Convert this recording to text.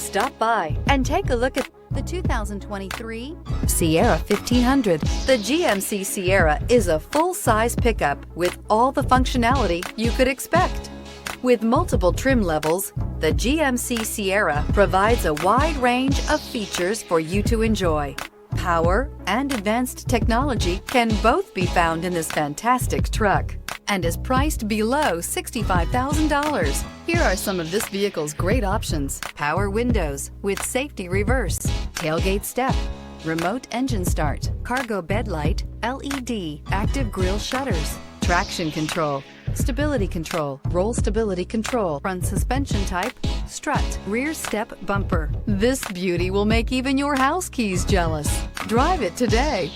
Stop by and take a look at the 2023 Sierra 1500. The GMC Sierra is a full-size pickup with all the functionality you could expect. With multiple trim levels, the GMC Sierra provides a wide range of features for you to enjoy. Power and advanced technology can both be found in this fantastic truck and is priced below $65,000. Here are some of this vehicle's great options: power windows with safety reverse, tailgate step, remote engine start, cargo bed light, LED, active grille shutters, traction control, stability control, roll stability control, front suspension type, strut, rear step bumper. This beauty will make even your house keys jealous. Drive it today.